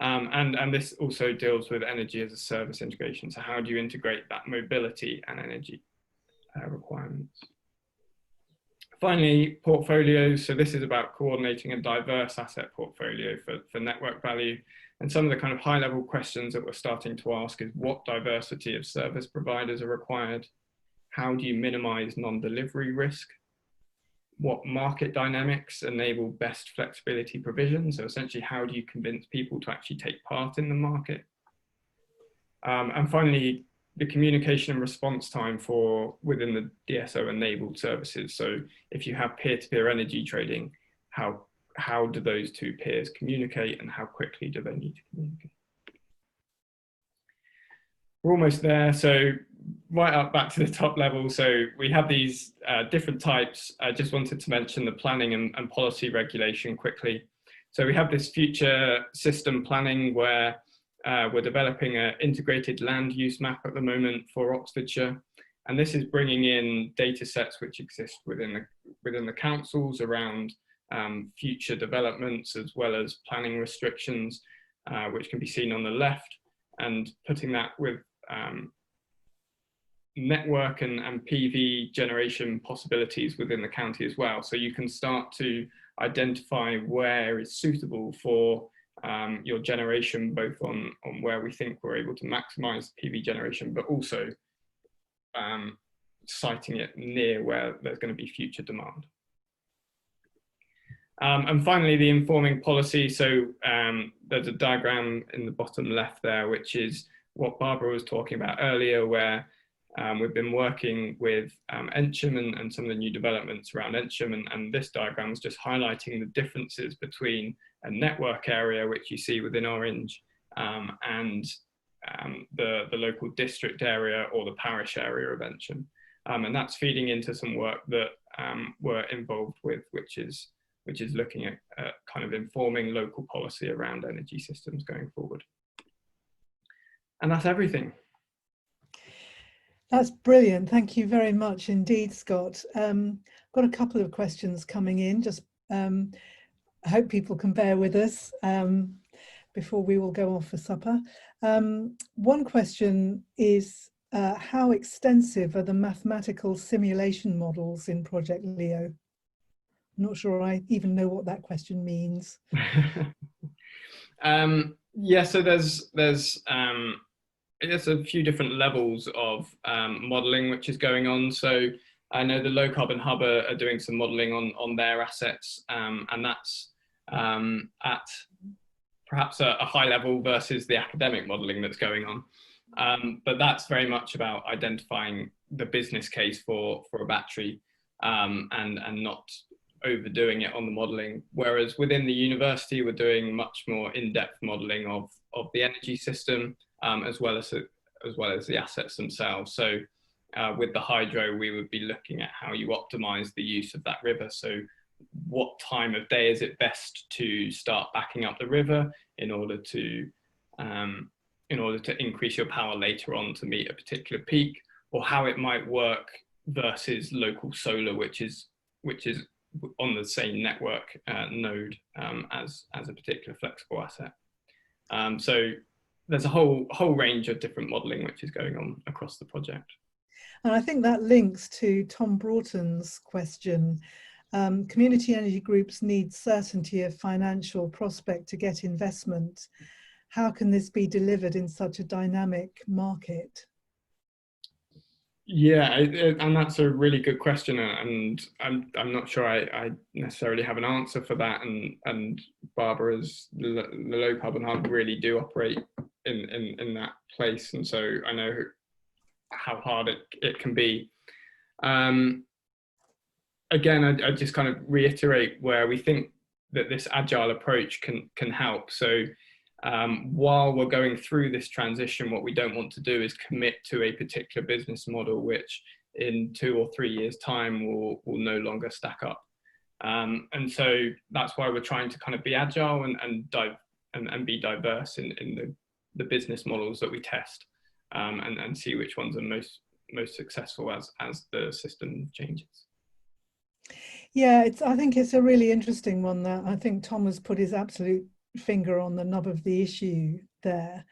And this also deals with energy as a service integration. So how do you integrate that mobility and energy requirements? Finally, portfolios. So this is about coordinating a diverse asset portfolio for network value. And some of the kind of high level questions that we're starting to ask is, what diversity of service providers are required? How do you minimize non-delivery risk? What market dynamics enable best flexibility provision? So essentially, how do you convince people to actually take part in the market? And finally, the communication and response time for within the DSO enabled services. So if you have peer-to-peer energy trading, how do those two peers communicate, and how quickly do they need to communicate? We're almost there. So right up back to the top level. So we have these different types. I just wanted to mention the planning and policy regulation quickly. So we have this future system planning where we're developing an integrated land use map at the moment for Oxfordshire. And this is bringing in data sets which exist within the councils around future developments, as well as planning restrictions, which can be seen on the left, and putting that with network and PV generation possibilities within the county as well. So you can start to identify where is suitable for your generation, both on where we think we're able to maximize PV generation, but also siting it near where there's going to be future demand. And finally, the informing policy. So there's a diagram in the bottom left there, which is what Barbara was talking about earlier, where we've been working with Ensham and some of the new developments around Ensham, and this diagram is just highlighting the differences between a network area, which you see within orange, and the local district area or the parish area of Ensham. And that's feeding into some work that we're involved with, which is looking at kind of informing local policy around energy systems going forward. And that's everything. That's brilliant. Thank you very much indeed, Scott. Got a couple of questions coming in. Just I hope people can bear with us before we will go off for supper. One question is, how extensive are the mathematical simulation models in Project Leo? I'm not sure I even know what that question means. Yeah, so there's a few different levels of modelling which is going on. So I know the Low Carbon Hub are doing some modelling on their assets, and that's at perhaps a high level versus the academic modelling that's going on. But that's very much about identifying the business case for a battery and not overdoing it on the modelling. Whereas within the university, we're doing much more in-depth modelling of the energy system, as well as the assets themselves. So with the hydro, we would be looking at how you optimize the use of that river. So what time of day is it best to start backing up the river in order to increase your power later on to meet a particular peak, or how it might work versus local solar, which is on the same network node as a particular flexible asset. So there's a whole range of different modelling which is going on across the project. And I think that links to Tom Broughton's question. Community energy groups need certainty of financial prospect to get investment. How can this be delivered in such a dynamic market? Yeah, and that's a really good question, and I'm not sure I necessarily have an answer for that. And Barbara's the Low Carbon Hub really do operate in that place, and so I know how hard it can be. Again, I just kind of reiterate where we think that this agile approach can help. So while we're going through this transition, what we don't want to do is commit to a particular business model which in 2 or 3 years time will no longer stack up. And so that's why we're trying to kind of be agile and be diverse in the business models that we test, and see which ones are most successful as the system changes. Yeah, I think it's a really interesting one that I think Tom has put his absolute finger on the nub of the issue there,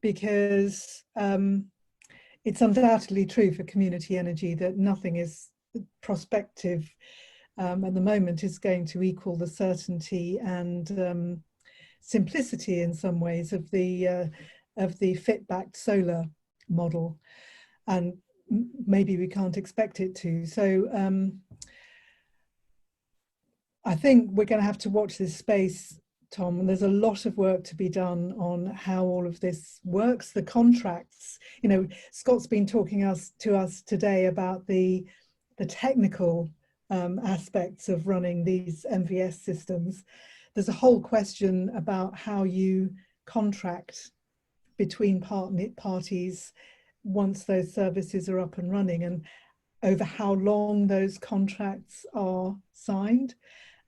because it's undoubtedly true for community energy that nothing is prospective at the moment is going to equal the certainty and simplicity in some ways of the fit-backed solar model, and maybe we can't expect it to. So I think we're going to have to watch this space, Tom, and there's a lot of work to be done on how all of this works. The contracts, you know, Scott's been talking to us today about the technical aspects of running these MVS systems. There's a whole question about how you contract between parties once those services are up and running, and over how long those contracts are signed.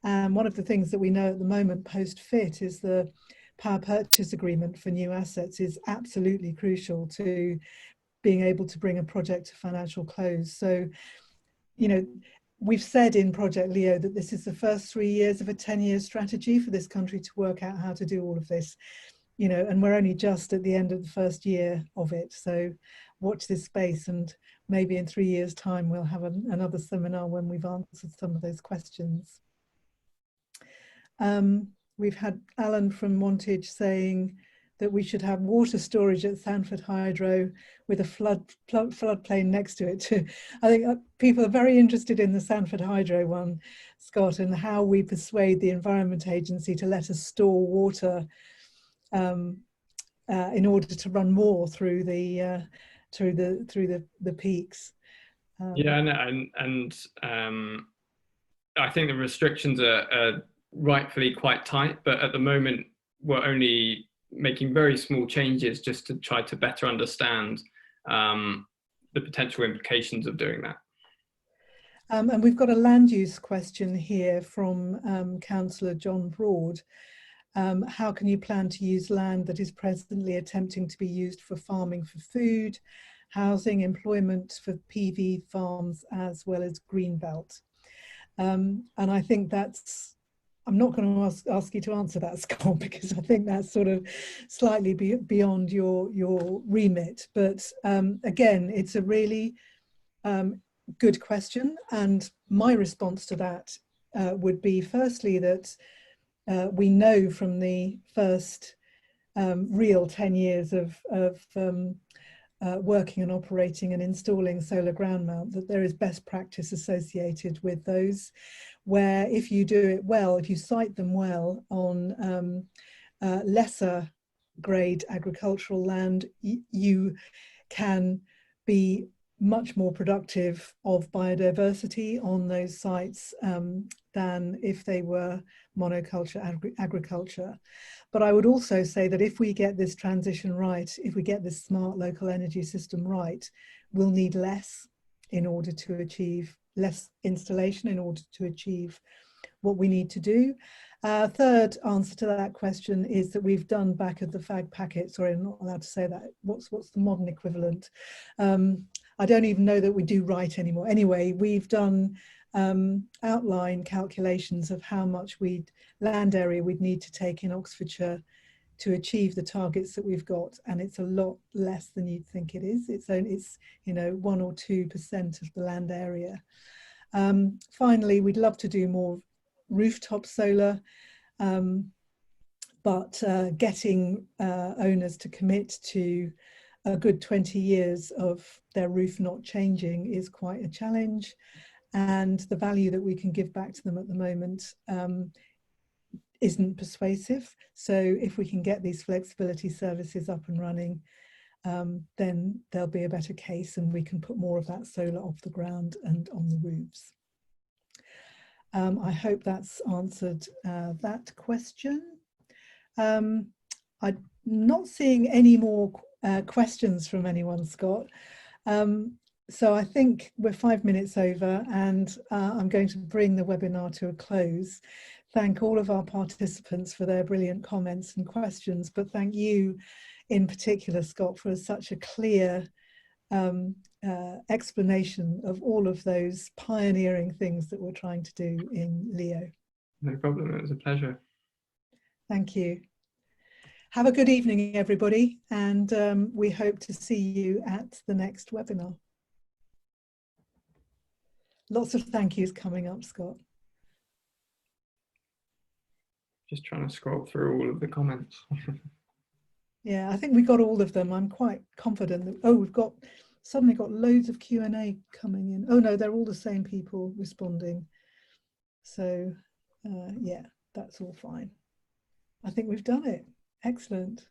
And one of the things that we know at the moment post-FIT is the power purchase agreement for new assets is absolutely crucial to being able to bring a project to financial close. So, you know, we've said in Project Leo that this is the first 3 years of a 10-year strategy for this country to work out how to do all of this, you know, and we're only just at the end of the first year of it. So watch this space, and maybe in 3 years' time we'll have another seminar when we've answered some of those questions. We've had Alan from Wantage saying that we should have water storage at Sandford Hydro with a floodplain next to it. I think people are very interested in the Sandford Hydro one, Scott, and how we persuade the Environment Agency to let us store water in order to run more through the peaks. Yeah, and I think the restrictions are rightfully quite tight, but at the moment we're only making very small changes just to try to better understand the potential implications of doing that. And we've got a land use question here from Councillor John Broad. How can you plan to use land that is presently attempting to be used for farming for food, housing, employment for PV farms, as well as greenbelt? And I think that's, I'm not going to ask you to answer that, Scott, because I think that's sort of slightly beyond your remit. But again, it's a really good question. And my response to that would be, firstly, that we know from the first real 10 years of working and operating and installing solar ground mount that there is best practice associated with those, where if you do it well, if you site them well on lesser grade agricultural land, you can be much more productive of biodiversity on those sites than if they were monoculture agriculture. But I would also say that if we get this transition right, if we get this smart local energy system right, we'll need less in order to achieve, less installation in order to achieve what we need to do. Third answer to that question is that we've done back of the fag packet, sorry, I'm not allowed to say that, what's the modern equivalent? I don't even know that we do right anymore. Anyway, we've done outline calculations of how much land area we'd need to take in Oxfordshire to achieve the targets that we've got, and it's a lot less than you'd think it is. It's you know, 1 or 2% of the land area. Finally, we'd love to do more rooftop solar, but getting owners to commit to a good 20 years of their roof not changing is quite a challenge, and the value that we can give back to them at the moment isn't persuasive. So if we can get these flexibility services up and running, then there'll be a better case and we can put more of that solar off the ground and on the roofs. I hope that's answered that question. I'm not seeing any more questions from anyone, Scott. So I think we're 5 minutes over, and I'm going to bring the webinar to a close. Thank all of our participants for their brilliant comments and questions, but thank you in particular, Scott, for such a clear explanation of all of those pioneering things that we're trying to do in LEO. No problem, it was a pleasure. Thank you. Have a good evening, everybody, and we hope to see you at the next webinar. Lots of thank yous coming up, Scott. Just trying to scroll through all of the comments. Yeah, I think we got all of them. I'm quite confident that, oh, we've suddenly got loads of Q&A coming in. Oh no, they're all the same people responding. So yeah, that's all fine. I think we've done it. Excellent.